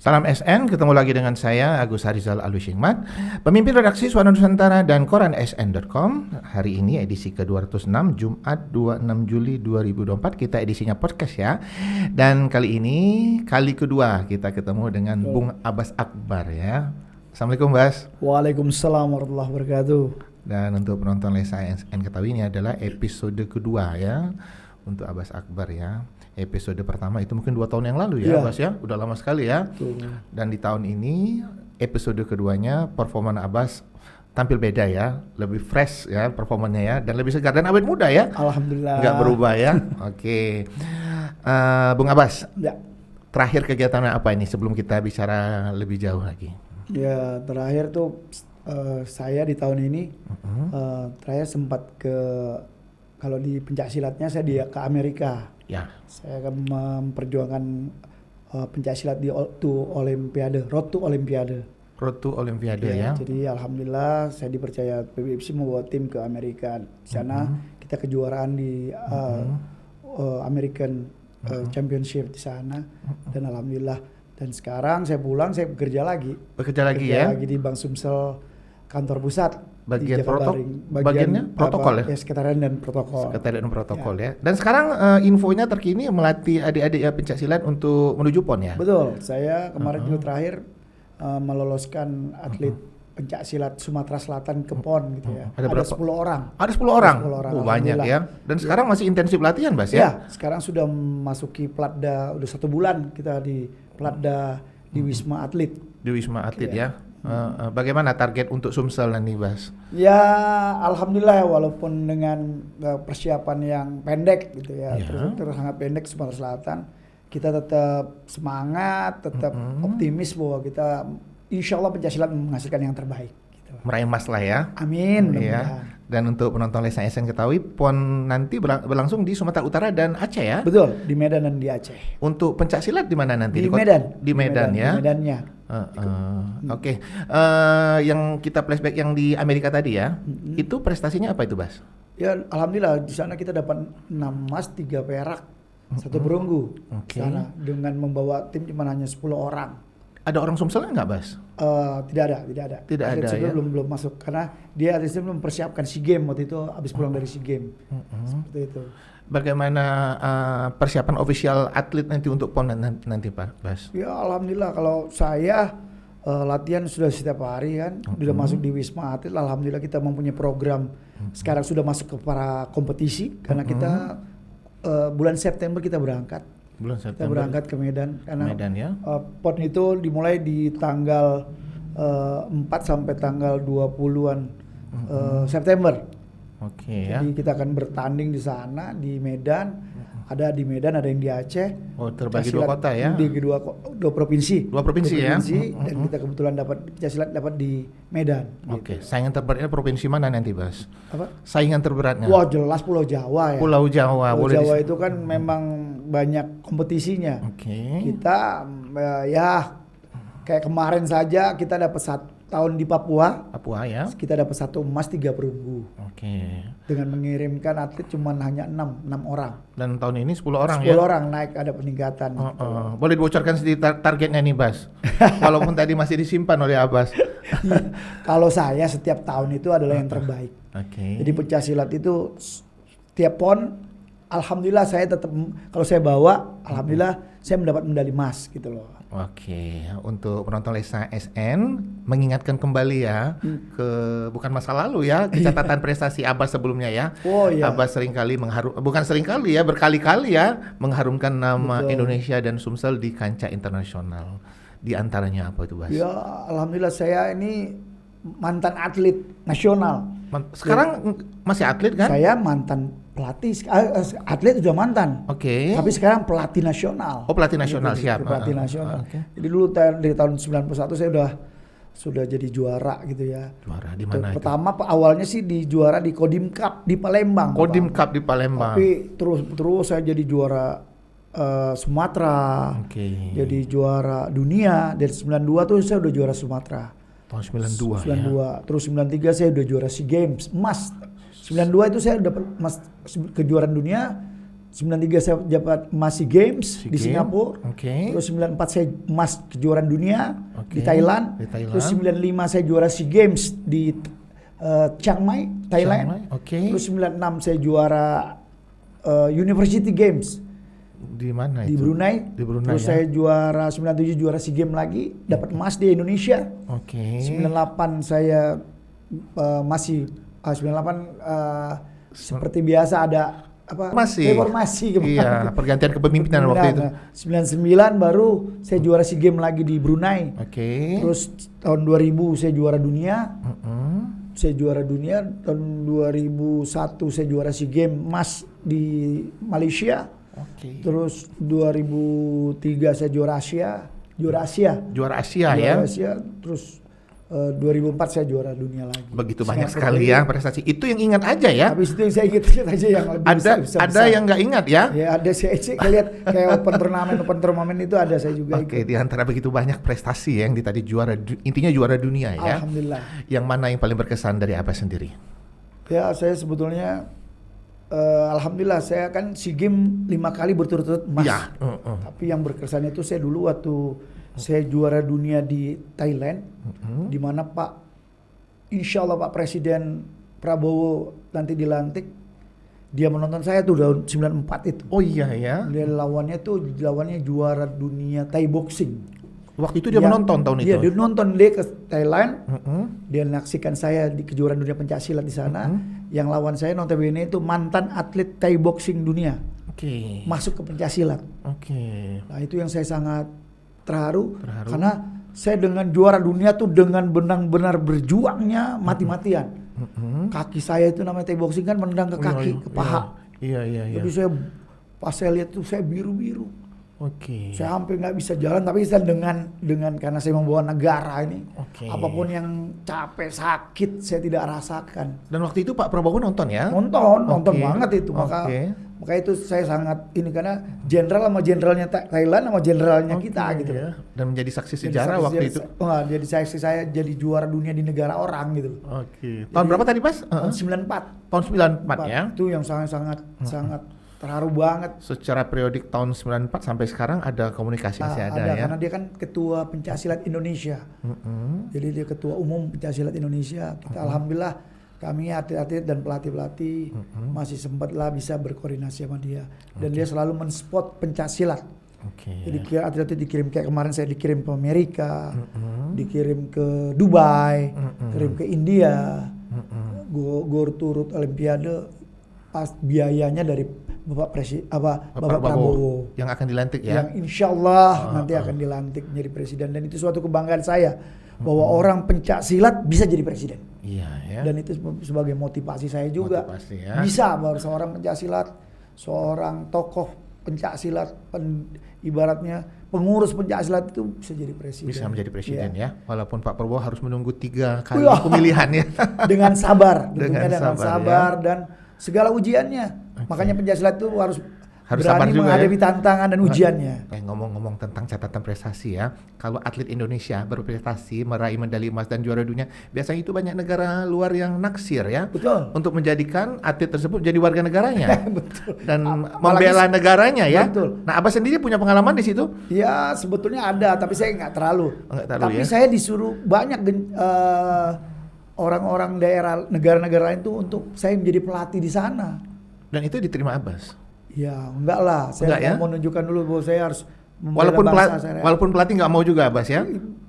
Salam SN, ketemu lagi dengan saya Agus Harizal Alushingmat, pemimpin redaksi Suara Nusantara dan koran sn.com. Hari ini edisi ke-206, Jumat 26 Juli 2024, kita edisinya podcast ya. Dan kali ini, kali kedua kita ketemu dengan Bung Abbas Akbar ya. Assalamualaikum Bas. Waalaikumsalam warahmatullahi wabarakatuh. Dan untuk penonton Lesa SN ketahui ini adalah episode kedua ya, untuk Abbas Akbar ya. Episode pertama itu mungkin 2 tahun yang lalu ya, Abbas ya, udah lama sekali ya. Betul. Dan di tahun ini episode keduanya performa Abbas tampil beda ya, lebih fresh ya performanya ya, dan lebih segar dan awet muda ya. Alhamdulillah. Nggak berubah ya. Oke. Bung Abbas, Ya. terakhir kegiatannya apa ini sebelum kita bicara lebih jauh lagi? Ya, terakhir tuh saya di tahun ini terakhir sempat kalau di pencak silatnya saya ke Amerika. Ya. Saya akan memperjuangkan pencak silat di Road to Olimpiade. Road to Olimpiade ya. Jadi alhamdulillah saya dipercaya PBFC membawa tim ke Amerika. Di sana kita kejuaraan di American Championship di sana, dan alhamdulillah. Dan sekarang saya pulang, saya bekerja lagi. Bekerja lagi ya. Lagi di Bank Sumsel kantor pusat. Bagian bagiannya protokol ya? Ya, sekretariat dan protokol. Sekretariat dan protokol ya. Dan sekarang infonya terkini melatih adik-adik ya pencak silat untuk menuju PON ya? Betul, saya kemarin juga terakhir meloloskan atlet pencak silat Sumatera Selatan ke PON gitu ya. Ada 10 orang. Ada 10 orang? 10 orang. Banyak ya. Dan sekarang masih intensif latihan Bas ya? Ya, sekarang sudah memasuki Platda, udah 1 bulan kita di Platda di Wisma Atlet. Di Wisma Atlet ya. Bagaimana target untuk Sumsel nanti Bas? Ya alhamdulillah, walaupun dengan persiapan yang pendek gitu ya, terus sangat pendek Sumatera Selatan, kita tetap semangat, tetap optimis bahwa kita insya Allah pencaksilat menghasilkan yang terbaik. Gitu. Meraih emas lah ya. Amin. Ya. Dan untuk penonton Lesa SN ketahui PON nanti berlangsung di Sumatera Utara dan Aceh ya? Betul, di Medan dan di Aceh. Untuk pencaksilat di mana nanti? Di Medan. Di Medan ya. Di Medannya. Oke. Yang kita flashback yang di Amerika tadi ya, itu prestasinya apa itu Bas? Ya alhamdulillah di sana kita dapat 6 emas, 3 perak, 1 perunggu. Sana dengan membawa tim cuma hanya 10 orang. Ada orang Sumsel nggak Bas? Tidak ada. Tidak ada ya? belum masuk karena dia atletnya belum mempersiapkan SEA Games waktu itu, habis pulang dari SEA Games. Seperti itu. Bagaimana persiapan official atlet nanti untuk PON nanti Pak Bas? Ya alhamdulillah kalau saya latihan sudah setiap hari kan, sudah masuk di Wisma Atlet. Alhamdulillah kita mempunyai program. Sekarang sudah masuk ke para kompetisi karena kita bulan September kita berangkat. Kita berangkat ke Medan karena ya? PON itu dimulai di tanggal 4 sampai tanggal 20-an September. Oke ya. Jadi kita akan bertanding di sana di Medan. Ada di Medan, ada yang di Aceh. Oh, terbagi 2 kota ya? Di dua provinsi. 2 provinsi ya? Dan kita kebetulan dapat pencak dapat di Medan. Oke, gitu. Saingan terberatnya provinsi mana nanti Bas? Apa? Saingan terberatnya? Wah jelas Pulau Jawa ya. Pulau Jawa. Pulau Jawa itu kan memang banyak kompetisinya. Oke. Kita ya kayak kemarin saja kita dapat 1 tahun di Papua ya? Kita dapat 1 emas, 3 perunggu. Oke. Dengan mengirimkan atlet cuma hanya 6 orang. Dan tahun ini 10 orang 10 ya? 10 orang naik, ada peningkatan. Gitu. Boleh dibocorkan sedikit targetnya nih Bas? Walaupun tadi masih disimpan oleh Abbas. Kalau saya setiap tahun itu adalah yang terbaik. Oke. Jadi pencak silat itu tiap PON, alhamdulillah saya tetap, kalau saya bawa, alhamdulillah saya mendapat medali emas gitu loh. Oke, untuk penonton Lesa SN mengingatkan kembali ya ke bukan masa lalu ya, catatan prestasi Abbas sebelumnya ya. Oh iya. Abbas berkali-kali ya mengharumkan nama Indonesia dan Sumsel di kancah internasional. Di antaranya apa itu Bas? Ya, alhamdulillah saya ini mantan atlet nasional. Sekarang masih atlet kan? Saya mantan pelatih, atlet sudah mantan. Oke. Tapi sekarang pelatih nasional. Oh, pelatih nasional, siap. Pelatih nasional. Jadi dulu dari tahun 91 saya sudah jadi juara gitu ya. Juara di mana itu? Pertama awalnya sih di juara di Kodim Cup di Palembang. Kodim Cup di Palembang. Tapi terus saya jadi juara Sumatera. Jadi juara dunia. Dari 92 tuh saya udah juara Sumatera. Tahun 92 ya. Terus 93 saya udah juara SEA Games emas. 92 itu saya dapat emas kejuaraan dunia 93 saya dapat emas SEA Games di Singapura. Oke. Terus 94 saya emas kejuaraan dunia Oke, di Thailand. di Thailand. Terus 95 saya juara SEA Games di Chiang Mai, Thailand. Chiang Mai, oke. Terus 96 saya juara University Games Di mana di itu? Brunei. Di Brunei, Terus ya? saya juara 97 juara SEA Games lagi, dapat emas di Indonesia. Oke. 98 saya masih 98 seperti biasa ada apa reformasi Iya, pergantian kepemimpinan waktu itu. 99 baru saya juara SEA Games lagi di Brunei. Oke. Terus tahun 2000 saya juara dunia. Mm-mm. Saya juara dunia tahun 2001 saya juara SEA Games emas di Malaysia. Oke. Terus 2003 saya juara Asia. Juara Asia ya. Juara Asia. Terus 2004 saya juara dunia lagi. Begitu banyak Singapura sekali ya prestasi. Itu yang ingat aja ya. Habis itu yang saya ingat aja yang lebih besar. Ada yang nggak ingat ya? Ya ada saya lihat kayak open turnamen itu ada saya juga Oke, ikut. di antara begitu banyak prestasi yang tadi juara, intinya juara dunia ya. Alhamdulillah. Yang mana yang paling berkesan dari Abbas sendiri? Ya saya sebetulnya alhamdulillah saya kan SEA Games 5 kali berturut-turut emas. Ya. Tapi yang berkesan itu saya dulu waktu saya juara dunia di Thailand, di mana Insya Allah Pak Presiden Prabowo nanti dilantik, dia menonton saya tuh tahun 94 itu. Oh iya ya. Dia lawannya juara dunia Thai boxing. Waktu itu dia menonton tahun itu. Dia nonton, dia ke Thailand, Mm-mm. dia menyaksikan saya di kejuaraan dunia pencaksilat di sana. Yang lawan saya notabene itu mantan atlet Thai boxing dunia, Oke. masuk ke pencaksilat. Oke. Nah itu yang saya sangat terharu. Terharu. Karena saya dengan juara dunia tuh dengan benar-benar berjuangnya mati-matian. Kaki saya itu namanya Thai boxing kan menendang ke kaki, ke paha. Iya. Jadi saya pas saya lihat tuh saya biru-biru. Oke. Saya hampir nggak bisa jalan, tapi saya dengan karena saya membawa negara ini, Oke. apapun yang capek sakit saya tidak rasakan. Dan waktu itu Pak Prabowo nonton ya? Nonton Oke. banget itu, maka Oke. itu saya sangat ini karena jenderal sama jenderalnya Thailand sama jenderalnya Oke, kita gitu. ya. Dan menjadi saksi Jadi sejarah waktu itu. Jadi saya jadi juara dunia di negara orang gitu. Oke. Tahun berapa tadi Mas? Tahun 94. Tahun 94 ya. Itu yang sangat terharu banget. Secara periodik tahun 94 sampai sekarang ada komunikasi masih ada ya. Karena dia kan ketua pencaksilat Indonesia. Jadi dia ketua umum pencaksilat Indonesia. Kita alhamdulillah kami atlet-atlet dan pelatih-pelatih masih sempatlah bisa berkoordinasi sama dia. Dan dia selalu mensupport pencaksilat. Oke. Jadi atlet-atlet dikirim kayak kemarin saya dikirim ke Amerika, dikirim ke Dubai, kirim ke India. Gue turut Olimpiade pas biayanya dari Bapak Prabowo yang akan dilantik ya. yang insya Allah nanti akan dilantik menjadi presiden, dan itu suatu kebanggaan saya bahwa orang pencak silat bisa jadi presiden. Iya ya. Dan itu sebagai motivasi saya juga. Motivasi, ya. Bisa bahwa seorang pencak silat, seorang tokoh pencak silat, ibaratnya pengurus pencak silat itu bisa jadi presiden. Bisa menjadi presiden Ya. ya. Walaupun Pak Prabowo harus menunggu 3 kali pemilihan ya. Dengan sabar, Dengan dengan sabar, sabar dan segala ujiannya. Makanya pencak silat itu harus sabar berani juga menghadapi ya. tantangan dan ujiannya. Ngomong-ngomong tentang catatan prestasi ya, kalau atlet Indonesia berprestasi meraih medali emas dan juara dunia, biasanya itu banyak negara luar yang naksir ya. Betul. Untuk menjadikan atlet tersebut jadi warga negaranya. Betul. Dan Apalagi membela negaranya ya. betul. Nah, Abah sendiri punya pengalaman di situ? Ya sebetulnya ada, tapi saya nggak terlalu. Nggak terlalu Tapi ya? saya disuruh banyak orang-orang daerah negara-negara lain itu untuk saya menjadi pelatih di sana. Dan itu diterima Abbas. Ya enggak lah, saya Enggak ya? mau menunjukkan dulu bahwa saya harus membela bangsa saya. Walaupun pelatih nggak mau juga Abbas ya.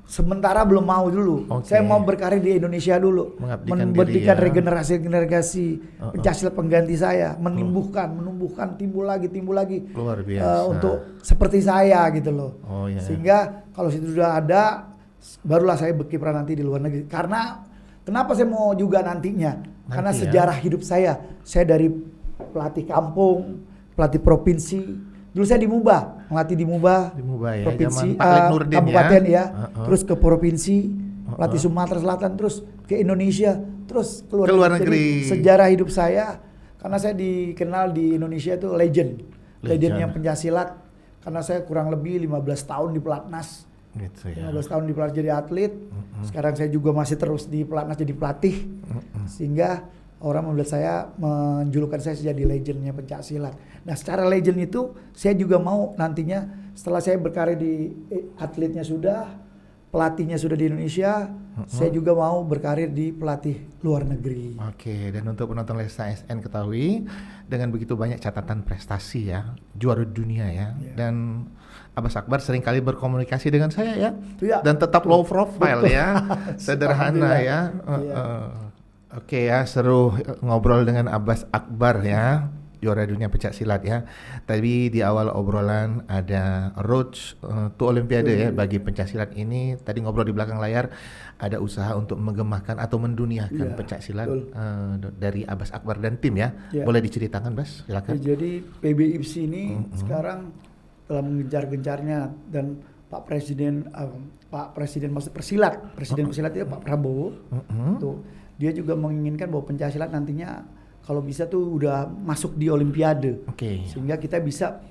Sementara belum mau dulu. Oke. Saya mau berkarir di Indonesia dulu. Mengabdikan Memberikan diri ya. regenerasi pencaksilat pengganti saya, menumbuhkan timbul lagi. Luar biasa. Untuk seperti saya gitu loh. Oh ya. Sehingga kalau situ sudah ada, barulah saya berkiprah nanti di luar negeri. Karena kenapa saya mau juga nantinya? Karena ya. sejarah hidup saya dari pelatih kampung, pelatih provinsi. Dulu saya melatih di Mubah, Di Mubah ya, provinsi, zaman Pak Lek Nurdin kabupaten ya. Terus ke provinsi, pelatih Sumatera Selatan, terus ke Indonesia, terus Keluar Jadi, negeri. sejarah hidup saya, karena saya dikenal di Indonesia itu legend yang pencaksilat. Karena saya kurang lebih 15 tahun di pelatnas. Gitu ya. 15 tahun di pelatnas jadi atlet. Sekarang saya juga masih terus di pelatnas jadi pelatih. Sehingga orang membuat saya menjulukan saya jadi legendnya pencak silat. Nah, secara legend itu saya juga mau nantinya setelah saya berkarir di atletnya sudah, pelatihnya sudah di Indonesia, saya juga mau berkarir di pelatih luar negeri. Oke, dan untuk penonton Lesa SN ketahui dengan begitu banyak catatan prestasi ya, juara dunia ya, dan Abbas Akbar seringkali berkomunikasi dengan saya ya, Ya, dan tetap low profile betul. ya, sederhana ya. Iya. Oke ya, seru ngobrol dengan Abbas Akbar ya, juara dunia pencak silat ya. Tadi di awal obrolan ada road to Olimpiade ya bagi pencak silat ini. Tadi ngobrol di belakang layar ada usaha untuk menggemakan atau menduniakan Iya, pencak silat betul. dari Abbas Akbar dan tim ya. Iya. Boleh diceritakan, Bas? Silakan. Jadi PBIPSI ini sekarang telah mengejar-gencarnya dan Pak Presiden maksud persilat, Presiden persilat itu Pak Prabowo. Tuh, dia juga menginginkan bahwa pencaksilat nantinya kalau bisa tuh udah masuk di Olimpiade. Oke. Sehingga kita bisa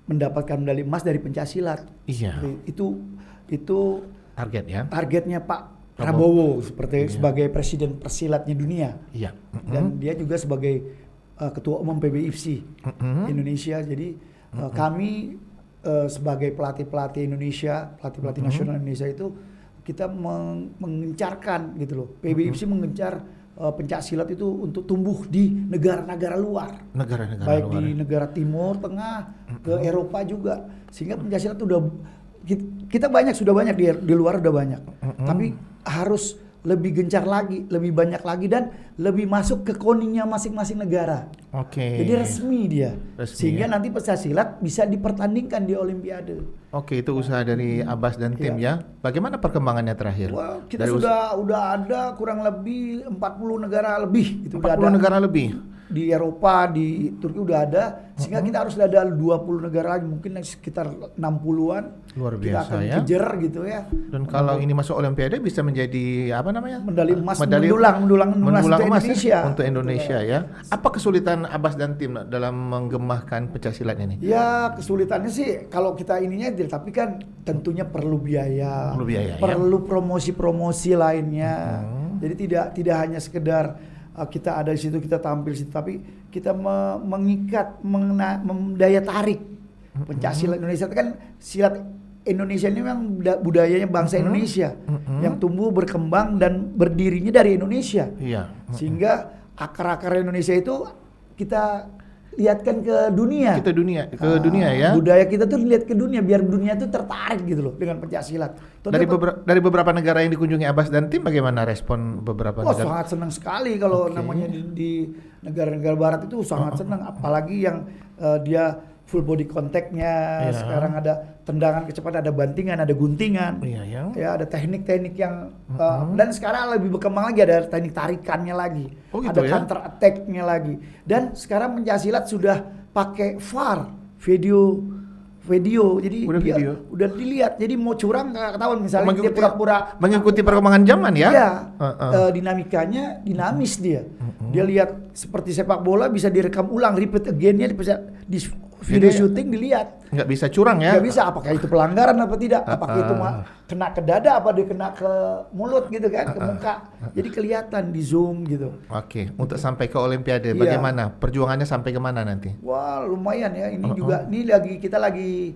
mendapatkan medali emas dari pencaksilat. Iya. Itu Target ya. targetnya Pak Prabowo sebagai presiden persilatnya dunia. Iya. Dan dia juga sebagai ketua umum PBIPSI Indonesia. Jadi kami sebagai pelatih-pelatih Indonesia, pelatih-pelatih nasional Indonesia itu kita mengencarkan gitu loh. PBIPSI mengencar pencak silat itu untuk tumbuh di negara-negara luar. Negara-negara Baik luar. di negara Timur Tengah, ke Eropa juga. Sehingga pencak silat udah kita sudah banyak di luar udah banyak. Tapi harus lebih gencar lagi, lebih banyak lagi dan lebih masuk ke koningnya masing-masing negara. Oke. Jadi resmi dia. Resmi, Sehingga ya. nanti pencak silat bisa dipertandingkan di Olimpiade. Oke, itu usaha dari Abbas dan tim ya. Bagaimana perkembangannya terakhir? Wah, kita Dari udah ada kurang lebih 40 negara lebih gitu. 40 Udah ada negara lebih. di Eropa, di Turki udah ada, sehingga kita harus ada 20 negara lagi, mungkin sekitar 60-an. Luar Kita biasa akan ya. kejar gitu ya. Dan kalau ini masuk Olimpiade bisa menjadi apa namanya? Medali emas mendulang mendulang untuk emas Indonesia. ya, untuk Indonesia ya. Apa kesulitan Abbas dan tim dalam menggemakan pencak silat ini? Ya, kesulitannya sih kalau kita ininya, tapi kan tentunya perlu biaya. Perlu biaya, ya. Perlu promosi-promosi lainnya. Jadi tidak hanya sekedar kita ada di situ, kita tampil di situ, tapi kita mengikat, daya tarik pencak silat Indonesia. Itu kan silat Indonesia ini memang budayanya bangsa Indonesia yang tumbuh, berkembang dan berdirinya dari Indonesia. Iya. Sehingga akar-akar Indonesia itu kita lihatkan ke dunia. Kita dunia ya. Budaya kita tuh lihat ke dunia biar dunia tuh tertarik gitu loh dengan pencak silat. Dari beberapa negara yang dikunjungi Abbas dan tim, bagaimana respon beberapa negara? Sangat senang sekali kalau namanya di negara-negara barat itu sangat senang, apalagi yang dia full body contact-nya. Iya. Sekarang ada tendangan kecepatan, ada bantingan, ada guntingan. Iya, ya. Ya, ada teknik-teknik yang dan sekarang lebih berkembang lagi, ada teknik tarikannya lagi. Oh, gitu ada ya? counter attack-nya lagi. Dan sekarang pencak silat sudah pakai VAR, video. Jadi Udah dia video. udah dilihat. Jadi mau curang nggak ketahuan, misalnya dia pura-pura mengikuti perkembangan zaman ya. Iya, dinamikanya dinamis dia. Dia lihat seperti sepak bola bisa direkam ulang, repeat again-nya bisa di video syuting dilihat. Nggak bisa curang ya. Nggak bisa, apakah itu pelanggaran apa tidak? Apakah itu kena ke dada, apa dia kena ke mulut gitu kan, ke muka. Jadi kelihatan di zoom gitu. Oke, untuk sampai ke Olimpiade Iya. bagaimana? Perjuangannya sampai kemana nanti? Wah, lumayan ya. Ini juga, kita lagi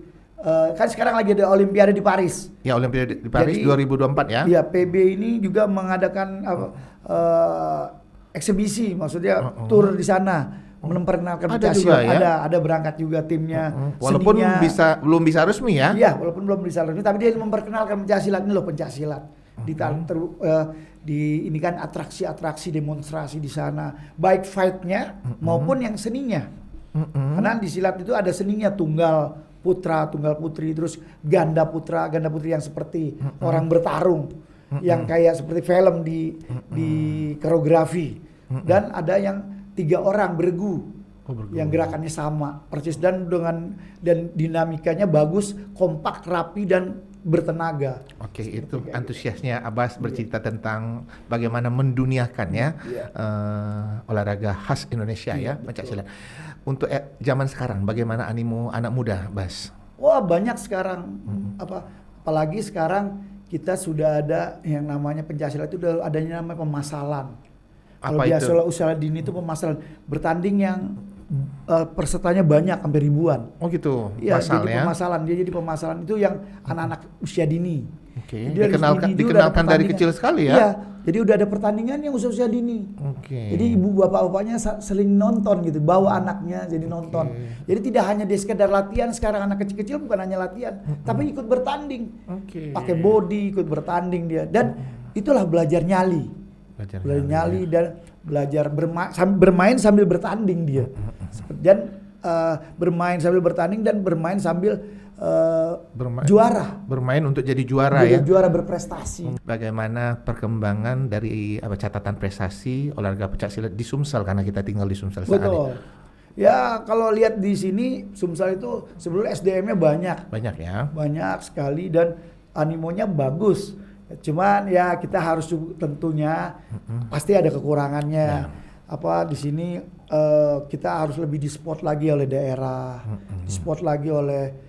kan sekarang lagi ada Olimpiade di Paris. Ya, Olimpiade di Paris Jadi, 2024 ya. Iya, PB ini juga mengadakan eksibisi, maksudnya tur di sana memperkenalkan Ada pencak juga silat. ya? Ada berangkat juga timnya. Walaupun Seninya. belum bisa resmi ya. Iya, walaupun belum bisa resmi, tapi dia memperkenalkan pencak silat ini loh, pencak silat. Ini kan atraksi-atraksi demonstrasi di sana, baik fight-nya maupun yang seninya. Karena di silat itu ada seninya, tunggal putra, tunggal putri, terus ganda putra, ganda putri yang seperti orang bertarung, yang kayak seperti film di koreografi. Dan ada yang 3 orang bergu. Yang gerakannya sama persis dan dinamikanya bagus, kompak, rapi dan bertenaga. Oke, itu antusiasnya Abbas bercerita tentang bagaimana menduniakan ya olahraga khas Indonesia ya, pencak silat. Untuk zaman sekarang bagaimana animo anak muda, Bas? Wah, banyak sekarang. Apalagi sekarang kita sudah ada yang namanya pencak silat itu udah adanya namanya pemasalan. Kalau Apa biasa itu? usia dini itu pemasaran bertanding yang pesertanya banyak hampir ribuan. Oh gitu, Iya, masal jadi ya. pemasalan. Dia jadi pemasalan itu yang anak-anak usia dini. Oke, Jadi dari dikenalkan, dini itu udah ada dikenalkan dari pertandingan. kecil sekali ya. Iya, jadi udah ada pertandingan yang usia dini. Oke. Jadi ibu bapak-bapaknya sering nonton gitu, bawa anaknya jadi nonton. Jadi tidak hanya dia sekedar latihan, sekarang anak kecil-kecil bukan hanya latihan, tapi ikut bertanding. Oke. Pakai body, ikut bertanding dia. Dan itulah belajar nyali. Belajar Belajar nyali, nyali dan belajar bermain sambil bertanding dia. Dan bermain sambil bertanding dan bermain sambil juara. Bermain untuk jadi juara Jadi ya. juara berprestasi. Bagaimana perkembangan dari catatan prestasi olahraga pencak silat di Sumsel, karena kita tinggal di Sumsel saat ini. Betul. Ya kalau lihat di sini Sumsel itu sebelum SDM-nya banyak Banyak ya. sekali dan animonya bagus. Cuman ya kita harus tentunya pasti ada kekurangannya. Ya. Apa di sini kita harus lebih di-spot lagi oleh daerah, di-spot lagi oleh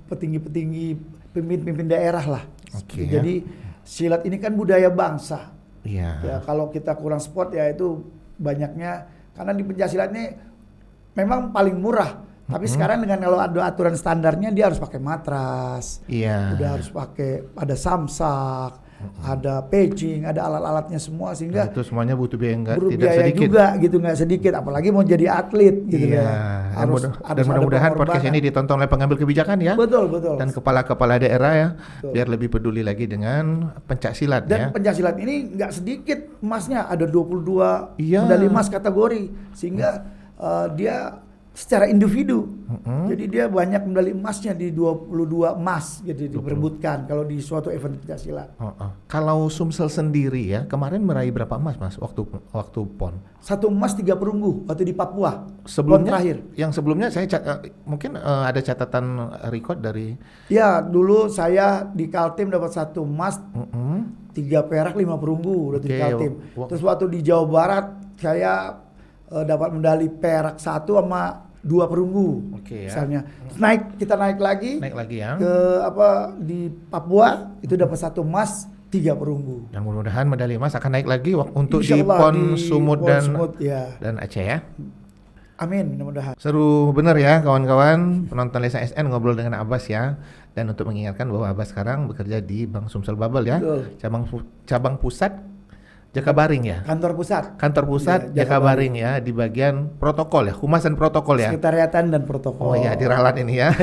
petinggi-petinggi, pemimpin daerah lah. Oke, Jadi silat ini kan budaya bangsa. Iya. Ya kalau kita kurang sport ya itu banyaknya karena di pencaksilat ini memang paling murah. Tapi sekarang dengan kalau ada aturan standarnya dia harus pakai matras. Iya. Udah harus pakai ada samsak, ada paging, ada alat-alatnya semua sehingga Itu semuanya butuh biaya tidak berbiaya sedikit. juga gitu, nggak sedikit apalagi mau jadi atlet gitu Iya. ya. Dan mudah-mudahan podcast ini ditonton oleh pengambil kebijakan ya. Betul. Dan kepala-kepala daerah ya, Betul. biar lebih peduli lagi dengan pencak silat ya. Dan pencaksilat ini nggak sedikit emasnya, ada 22 Iya. medali emas kategori sehingga dia secara individu. Jadi dia banyak medali emasnya di 22 emas jadi diperebutkan kalau di suatu event pencaksilat. Kalau Sumsel sendiri ya, kemarin meraih berapa emas Mas waktu PON? 1 emas 3 perunggu waktu di Papua. Sebelumnya PON terakhir. Yang sebelumnya saya mungkin ada catatan record dari Ya, dulu saya di Kaltim dapat 1 emas, 3 perak, 5 perunggu waktu di Oke, Kaltim. Terus waktu di Jawa Barat saya dapat medali perak 1 sama 2 perunggu. Oke, ya. Misalnya. Kita naik lagi ya. ke di Papua itu dapat 1 emas, 3 perunggu. Dan mudah-mudahan medali emas akan naik lagi untuk Insya di Allah PON di Sumut PON dan Sumut, ya. dan Aceh ya. Amin, mudah-mudahan. Seru bener ya kawan-kawan penonton Lesa SN ngobrol dengan Abbas ya. Dan untuk mengingatkan bahwa Abbas sekarang bekerja di Bank Sumsel Babel ya. Betul. Cabang pusat Jakabaring ya. Kantor pusat. Kantor pusat Ya, Jakabaring ya, di bagian protokol ya, humas dan protokol ya. Sekretariatan dan protokol. Oh ya, diralat ini ya.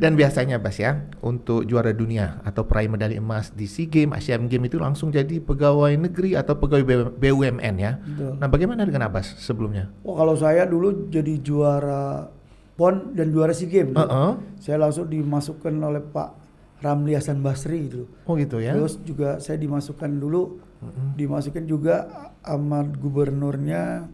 Dan biasanya Bas ya, untuk juara dunia atau peraih medali emas di SEA Games, Asian Games itu langsung jadi pegawai negeri atau pegawai BUMN ya. Betul. Nah, bagaimana dengan Abbas sebelumnya? Oh, kalau saya dulu jadi juara PON dan juara SEA Games. Saya langsung dimasukkan oleh Pak Ramli Hasan Basri itu. Oh gitu ya. Terus juga saya dimasukkan dulu, dimasukin juga sama gubernurnya,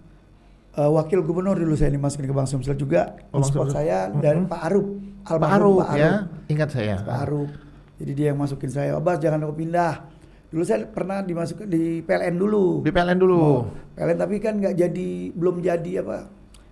wakil gubernur dulu saya dimasukin ke Bank Sumsel juga. Spot saya dari Pak Arup, Pak Arup ya, ingat saya. Pak Arup. Jadi dia yang masukin saya, Abbas jangan aku pindah. Dulu saya pernah dimasukin di PLN dulu. Di PLN dulu. PLN tapi kan belum jadi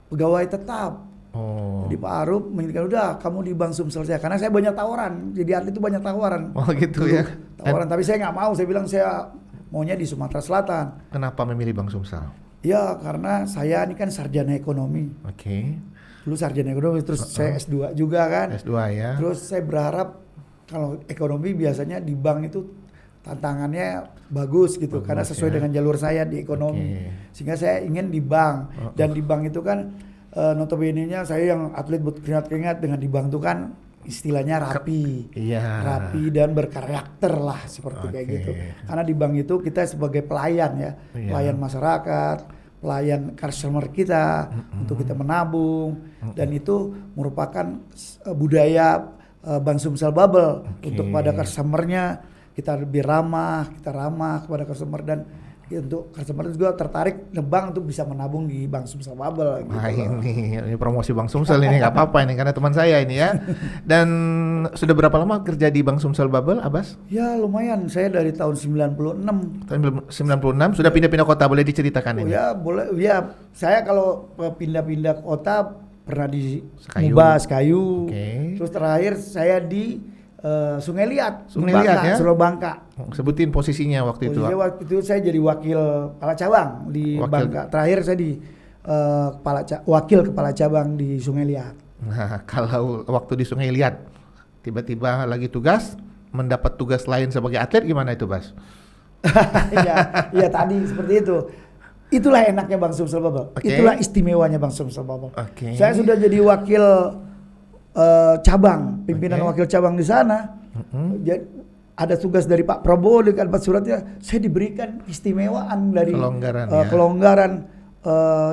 pegawai tetap. Oh. Jadi Pak Arup menginginkan udah kamu di Bank Sumsel saya karena saya banyak tawaran. Jadi atlet itu banyak tawaran. Oh gitu Dulu, ya. Tawaran tapi saya nggak mau. Saya bilang saya maunya di Sumatera Selatan. Kenapa memilih Bank Sumsel? Ya karena saya ini kan sarjana ekonomi. Oke. Dulu sarjana ekonomi terus saya S2 juga kan. S2 ya. Terus saya berharap kalau ekonomi biasanya di bank itu tantangannya bagus gitu karena sesuai dengan jalur saya di ekonomi. Sehingga saya ingin di bank dan di bank itu kan notabene-nya saya yang atlet berkeringat-keringat dengan di bank itu kan istilahnya rapi. Iya. Rapi dan berkarakter lah seperti kayak gitu. Karena di bank itu kita sebagai pelayan ya, pelayan masyarakat, pelayan customer kita untuk kita menabung dan itu merupakan budaya Bank Sumsel Babel untuk pada customernya kita lebih ramah kepada customer dan untuk customer juga tertarik ngebank untuk bisa menabung di Bank Sumsel Babel. Gitu. Wah ini promosi Bank Sumsel ini nggak apa-apa ini karena teman saya ini ya. Dan sudah berapa lama kerja di Bank Sumsel Babel, Abbas? Ya lumayan, saya dari tahun 96. Tahun 96 sudah pindah-pindah kota, boleh diceritakan ini? Ya boleh, ya saya kalau pindah-pindah kota pernah di Sekayu. Mubas, Kayu. Oke. Terus terakhir saya di Sungai Liat, Sungai Liat ya? Bangka. Sebutin posisinya waktu itu. Posisinya waktu itu saya jadi wakil kepala cabang di Bangka. Terakhir saya di wakil kepala cabang di Sungai Liat. Nah, kalau waktu di Sungai Liat, tiba-tiba lagi tugas, mendapat tugas lain sebagai atlet gimana itu, Bas? Ya tadi seperti itu. Itulah enaknya Bang Sumsel Bubble. Okay. Itulah istimewanya Bang Sumsel Bubble. Okay. Saya sudah jadi wakil cabang, pimpinan wakil cabang di sana. Jadi ada tugas dari Pak Prabowo di kalimat suratnya, saya diberikan istimewaan dari kelonggaran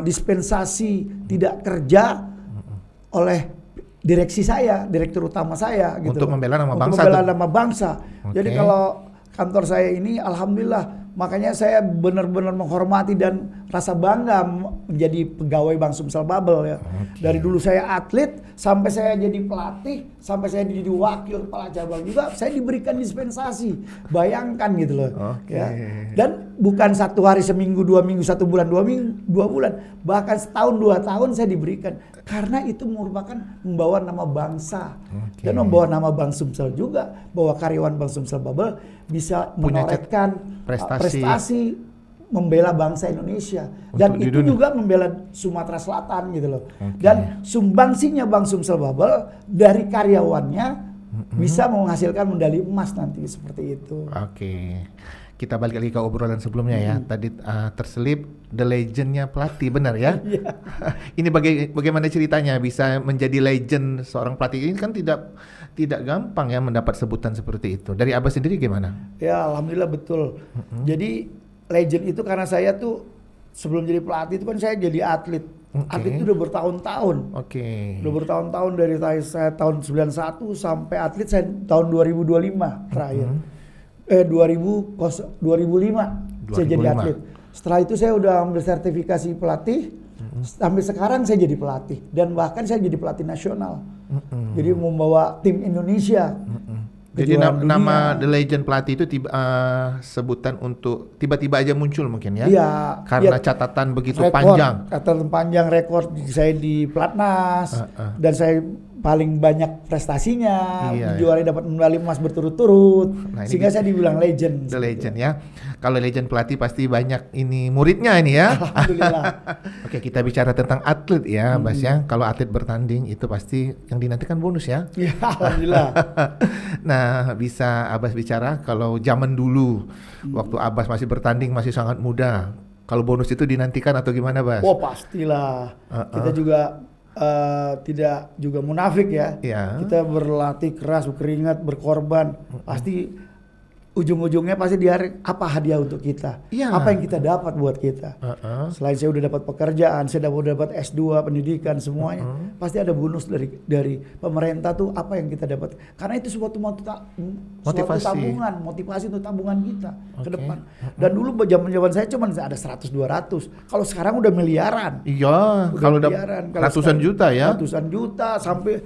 dispensasi tidak kerja oleh direksi saya, direktur utama saya gitu. Untuk membela nama bangsa. Untuk membela nama bangsa. Okay. Jadi kalau kantor saya ini alhamdulillah, makanya saya benar-benar menghormati dan rasa bangga menjadi pegawai Bang Sumsel Bubble ya. Okay. Dari dulu saya atlet sampai saya jadi pelatih, sampai saya jadi wakil kepala cabang juga, saya diberikan dispensasi. Bayangkan gitu loh. Okay. Ya. Dan bukan 1 hari, seminggu, 2 minggu, 1 bulan, 2 minggu, 2 bulan, bahkan setahun, 2 tahun saya diberikan. Karena itu merupakan membawa nama bangsa. Okay. Dan membawa nama Bang Sumsel juga, bahwa karyawan Bang Sumsel Bubble bisa menorehkan prestasi membela bangsa Indonesia. Dan itu juga membela Sumatera Selatan gitu loh. Okay. Dan sumbangsinya Bang Sumsel Bubble dari karyawannya bisa menghasilkan medali emas nanti seperti itu. Oke. Kita balik lagi ke obrolan sebelumnya ya. Tadi terselip the legendnya pelatih, benar ya? Ini bagaimana ceritanya bisa menjadi legend seorang pelatih? Ini kan tidak gampang ya mendapat sebutan seperti itu. Dari Abah sendiri gimana? Ya alhamdulillah betul. Jadi legend itu karena saya tuh sebelum jadi pelatih itu kan saya jadi atlet. Atlet itu udah bertahun-tahun. Udah bertahun-tahun dari saya tahun 91 sampai atlet saya tahun 2025 terakhir. 2005 saya jadi atlet. Setelah itu saya udah ambil sertifikasi pelatih. Sampai sekarang saya jadi pelatih dan bahkan saya jadi pelatih nasional. Jadi membawa tim Indonesia. Jadi nama The Legend pelatih itu sebutan untuk tiba-tiba aja muncul mungkin ya? Iya. Karena catatan begitu panjang. Catatan panjang rekor saya di Platnas dan saya paling banyak prestasinya, juara dapat medali emas berturut-turut, sehingga saya dibilang legend. The Legend ya. Kalau legend pelatih pasti banyak ini muridnya ini ya. Alhamdulillah. Oke, kita bicara tentang atlet ya, Bas ya. Kalau atlet bertanding itu pasti yang dinantikan bonus ya. Ya, alhamdulillah. Nah, bisa Abbas bicara kalau zaman dulu waktu Abbas masih bertanding masih sangat muda. Kalau bonus itu dinantikan atau gimana, Bas? Oh, pastilah. Kita juga tidak juga munafik ya. Kita berlatih keras, berkeringat, berkorban. Pasti ujung-ujungnya pasti di hari apa hadiah untuk kita. Apa yang kita dapat buat kita. Selain saya udah dapat pekerjaan, saya udah dapat S2, pendidikan semuanya. Pasti ada bonus dari pemerintah tuh apa yang kita dapat. Karena itu suatu tabungan, motivasi untuk tabungan kita ke depan. Dan dulu zaman-zaman saya cuma ada 100-200. Kalau sekarang udah miliaran. Iya, kalau udah ratusan juta ya. Ratusan juta sampai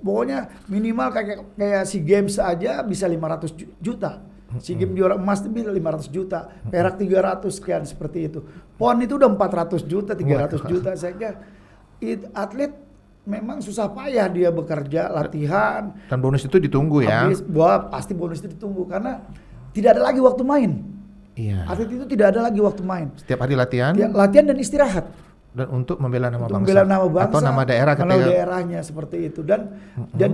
pokoknya minimal kayak SEA Games aja bisa 500 juta. SEA Games juara emas itu 500 juta, perak 300 sekian seperti itu. PON itu udah 400 juta, 300 juta. Saya kira atlet memang susah payah dia bekerja, latihan. Dan bonus itu ditunggu ya. Pasti bonus itu ditunggu karena tidak ada lagi waktu main. Iya. Atlet itu tidak ada lagi waktu main. Setiap hari latihan. Latihan dan istirahat. Dan untuk membela nama bangsa. Membela nama bangsa atau nama daerah ketika daerahnya seperti itu dan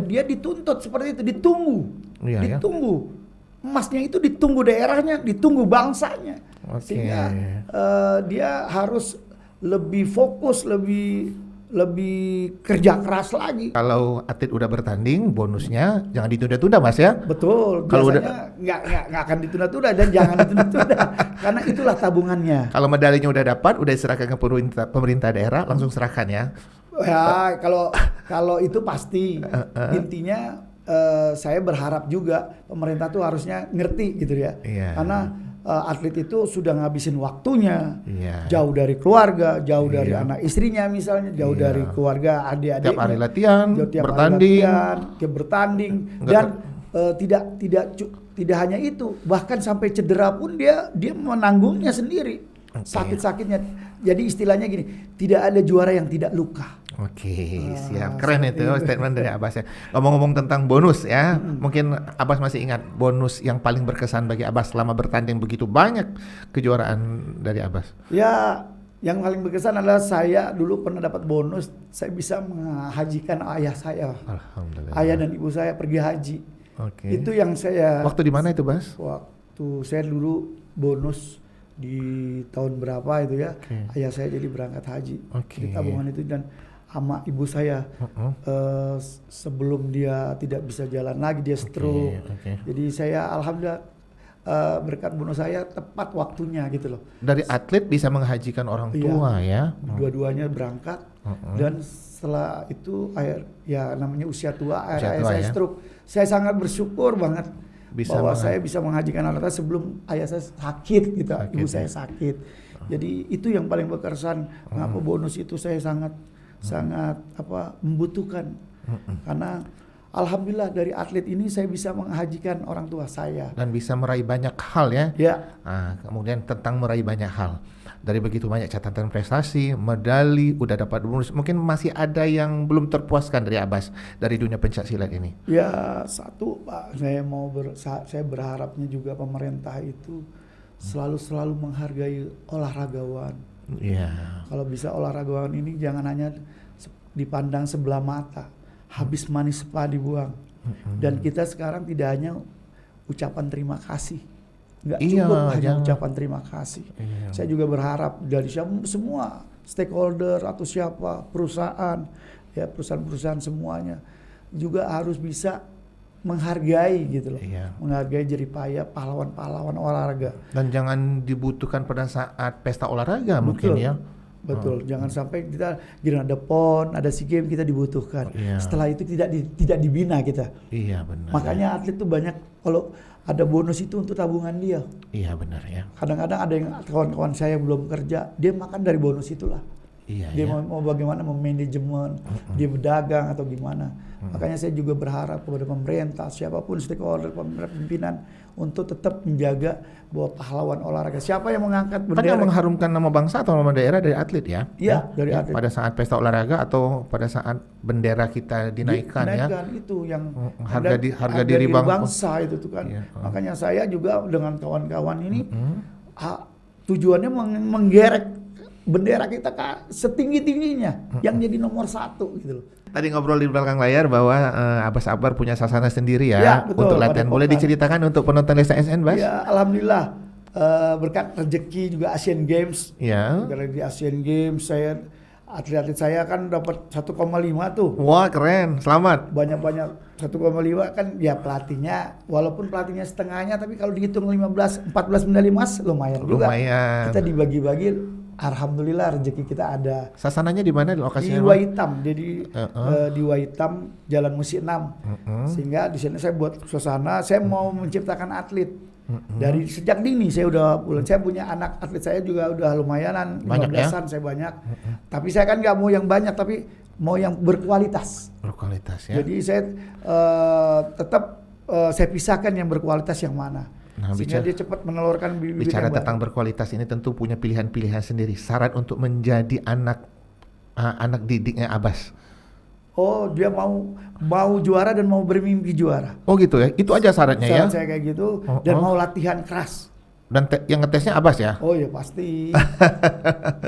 dia dituntut seperti itu, ditunggu. Ditunggu. Emasnya itu ditunggu daerahnya, ditunggu bangsanya. Sehingga dia harus lebih fokus, lebih kerja keras lagi. Kalau atlet udah bertanding, bonusnya jangan ditunda-tunda, Mas ya. Betul. Kalau biasanya nggak akan ditunda-tunda dan jangan ditunda-tunda karena itulah tabungannya. Kalau medalinya udah dapat, udah diserahkan ke pemerintah daerah, langsung serahkan ya. Ya, kalau itu pasti intinya. Saya berharap juga pemerintah tuh harusnya ngerti gitu ya, karena atlet itu sudah ngabisin waktunya jauh dari keluarga, jauh dari anak istrinya misalnya, jauh dari keluarga adik-adiknya. Tiap hari latihan, bertanding dan tidak hanya itu, bahkan sampai cedera pun dia menanggungnya sendiri. Sakit-sakitnya. Jadi istilahnya gini, tidak ada juara yang tidak luka. Oke, siap. Keren Seperti itu statement dari Abbas ya. Ngomong-ngomong tentang bonus ya, mungkin Abbas masih ingat bonus yang paling berkesan bagi Abbas selama bertanding begitu banyak kejuaraan dari Abbas. Ya, yang paling berkesan adalah saya dulu pernah dapat bonus, saya bisa menghajikan ayah saya. Alhamdulillah. Ayah dan ibu saya pergi haji. Oke. Itu yang saya Waktu di mana itu, Bas? waktu saya dulu bonus di tahun berapa itu ya. Oke. Ayah saya jadi berangkat haji. Oke. Di tabungan itu dan sama ibu saya sebelum dia tidak bisa jalan lagi, dia stroke. Oke. Jadi saya alhamdulillah berkat bonus saya tepat waktunya gitu loh. Dari atlet bisa menghajikan orang Iya. tua ya. Dua-duanya berangkat dan setelah itu ya namanya usia tua, Usia ayah tua, saya ya. stroke. Saya sangat bersyukur banget Bisa bahwa saya bisa menghajikan anak saya sebelum ayah saya sakit gitu, Sakit, ibu ya. saya sakit. Jadi itu yang paling berkesan. Kenapa bonus itu saya sangat membutuhkan. Karena alhamdulillah dari atlet ini saya bisa menghajikan orang tua saya. Dan bisa meraih banyak hal ya. Ya, Kemudian tentang meraih banyak hal. Dari begitu banyak catatan prestasi, medali, udah dapat bonus. Mungkin masih ada yang belum terpuaskan dari Abbas dari dunia pencak silat ini. ya satu Pak, saya berharapnya juga pemerintah itu selalu menghargai olahragawan. Iya. Kalau bisa olahragawan ini jangan hanya dipandang sebelah mata, habis manis sepa dibuang. Dan kita sekarang tidak hanya ucapan terima kasih, nggak Iya, cukup hanya jangan. ucapan terima kasih. Iya. Saya juga berharap dari semua stakeholder atau siapa perusahaan, ya perusahaan-perusahaan semuanya juga harus bisa menghargai gitu loh, Iya. menghargai jeripaya pahlawan-pahlawan olahraga. Dan jangan dibutuhkan pada saat pesta olahraga mungkin ya. Betul, jangan sampai kita giliran ada PON, ada SEA Games kita dibutuhkan. Iya. Setelah itu tidak dibina kita. Iya benar. Makanya atlet tuh banyak kalau ada bonus itu untuk tabungan dia. Iya benar ya. Kadang-kadang ada yang kawan-kawan saya belum kerja, dia makan dari bonus itulah. Iya Dia ya. mau bagaimana memanajemen, dia berdagang atau gimana. Makanya saya juga berharap kepada pemerintah, siapapun stakeholder, pimpinan untuk tetap menjaga bahwa pahlawan olahraga. Siapa yang mengangkat Kan yang bendera? mengharumkan nama bangsa atau nama daerah dari atlet ya? Iya, dari atlet. Pada saat pesta olahraga atau pada saat bendera kita dinaikkan ya. Dinaikkan itu yang harga diri bangsa itu tuh kan. Iya. Makanya saya juga dengan kawan-kawan ini tujuannya menggerek bendera kita setinggi-tingginya yang jadi nomor 1 gitu loh. Tadi ngobrol di belakang layar bahwa Abbas Akbar punya sasana sendiri ya, Ya, betul, untuk latihan. Boleh Padepokan. diceritakan untuk penonton Desa SN, Bas? Ya alhamdulillah berkat rezeki juga Asian Games. Ya. Dari di Asian Games atlet-atlet saya kan dapat 1,5 tuh. Wah, keren. Selamat. Banyak 1,5 kan ya pelatihnya walaupun pelatihnya setengahnya tapi kalau dihitung 14 medali emas lumayan juga. Lumayan. Kita dibagi-bagi alhamdulillah rezeki kita ada. Sasananya di mana Di lokasinya? Waitam. Jadi di Waitam Jalan Musi 6. Sehingga di sini saya buat suasana, saya mau menciptakan atlet. Dari sejak dini saya udah saya punya anak atlet saya juga udah lumayanan, Banyak ya? 15-an saya banyak. Tapi saya kan nggak mau yang banyak tapi mau yang berkualitas. Berkualitas ya. Jadi saya tetap saya pisahkan yang berkualitas yang mana. Nah, Sehingga dia cepat menelurkan bibit bicara yang tentang baru. berkualitas ini tentu punya pilihan-pilihan sendiri. Syarat untuk menjadi anak didiknya Abbas. Oh, dia mau juara dan mau bermimpi juara. Oh gitu ya. Itu aja syaratnya ya. Syarat saya kayak gitu dan mau latihan keras. Dan yang ngetesnya Abbas ya. Oh ya pasti.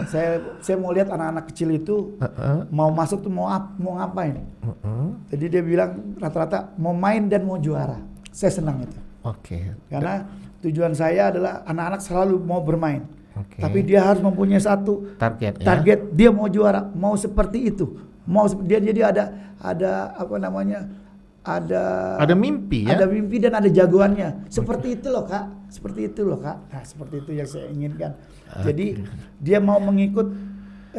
saya mau lihat anak-anak kecil itu mau masuk tuh mau ngapain. Jadi dia bilang rata-rata mau main dan mau juara. Saya senang itu. Oke. Karena tujuan saya adalah anak-anak selalu mau bermain. Oke. Tapi dia harus mempunyai satu Target ya. target, dia mau juara, mau seperti itu. Dia jadi ada apa namanya? Ada mimpi ya. Ada mimpi dan ada jagoannya. Seperti itu loh, Kak. Seperti itu loh, Kak. Nah, seperti itu yang saya inginkan. Jadi dia mau mengikut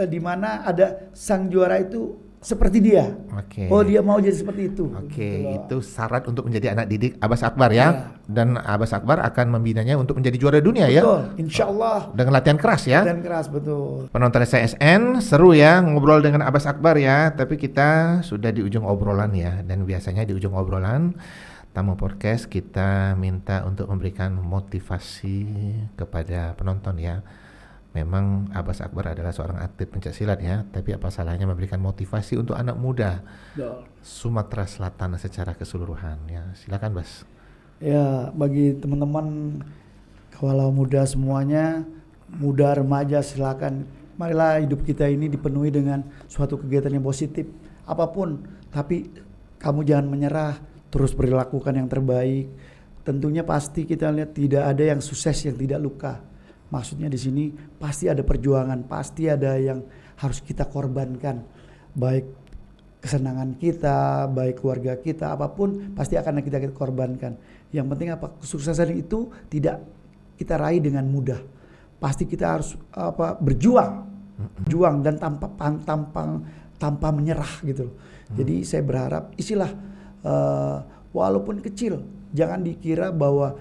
di mana ada sang juara itu seperti dia. Oke. Oh, dia mau jadi seperti itu. Oke, Gitu loh. itu syarat untuk menjadi anak didik Abbas Akbar ya. Dan Abbas Akbar akan membinanya untuk menjadi juara dunia ya. Betul, insya Allah. Dengan latihan keras ya. Dan keras, betul. Penonton SN seru ya ngobrol dengan Abbas Akbar ya. Tapi kita sudah di ujung obrolan ya. Dan biasanya di ujung obrolan tamu podcast kita minta untuk memberikan motivasi kepada penonton ya. Memang Abbas Akbar adalah seorang atlet pencaksilat ya, tapi apa salahnya memberikan motivasi untuk anak muda Sumatera Selatan secara keseluruhan ya. Silakan Bas. Ya, bagi teman-teman kawula muda semuanya, muda remaja, silakan marilah hidup kita ini dipenuhi dengan suatu kegiatan yang positif apapun, tapi kamu jangan menyerah, terus berlakukan yang terbaik. Tentunya pasti kita lihat tidak ada yang sukses yang tidak luka. Maksudnya di sini pasti ada perjuangan, pasti ada yang harus kita korbankan, baik kesenangan kita, baik keluarga kita, apapun pasti akan kita korbankan. Yang penting apa, kesuksesan itu tidak kita raih dengan mudah. Pasti kita harus berjuang, dan tanpa menyerah gitu loh. Jadi saya berharap isilah walaupun kecil, jangan dikira bahwa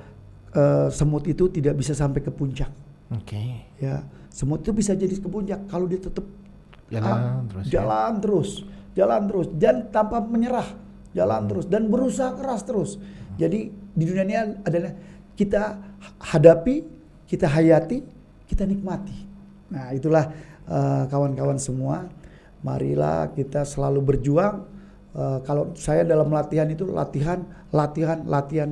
semut itu tidak bisa sampai ke puncak. Oke. Ya, semut itu bisa jadi ke puncak kalau dia tetap jalan terus dan tanpa menyerah, jalan terus dan berusaha keras terus. Jadi di dunia ini adalah kita hadapi, kita hayati, kita nikmati. Nah, itulah kawan-kawan semua, marilah kita selalu berjuang. Kalau saya dalam latihan itu latihan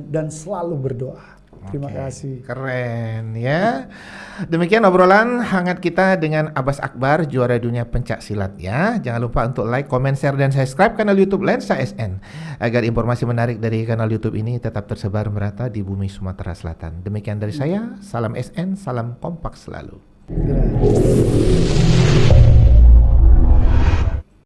dan selalu berdoa. Terima kasih. Keren ya. Demikian obrolan hangat kita dengan Abbas Akbar, juara dunia pencak silat ya. Jangan lupa untuk like, comment, share, dan subscribe kanal YouTube Lensa SN agar informasi menarik dari kanal YouTube ini tetap tersebar merata di bumi Sumatera Selatan. Demikian dari saya, salam SN, salam kompak selalu. Terima kasih.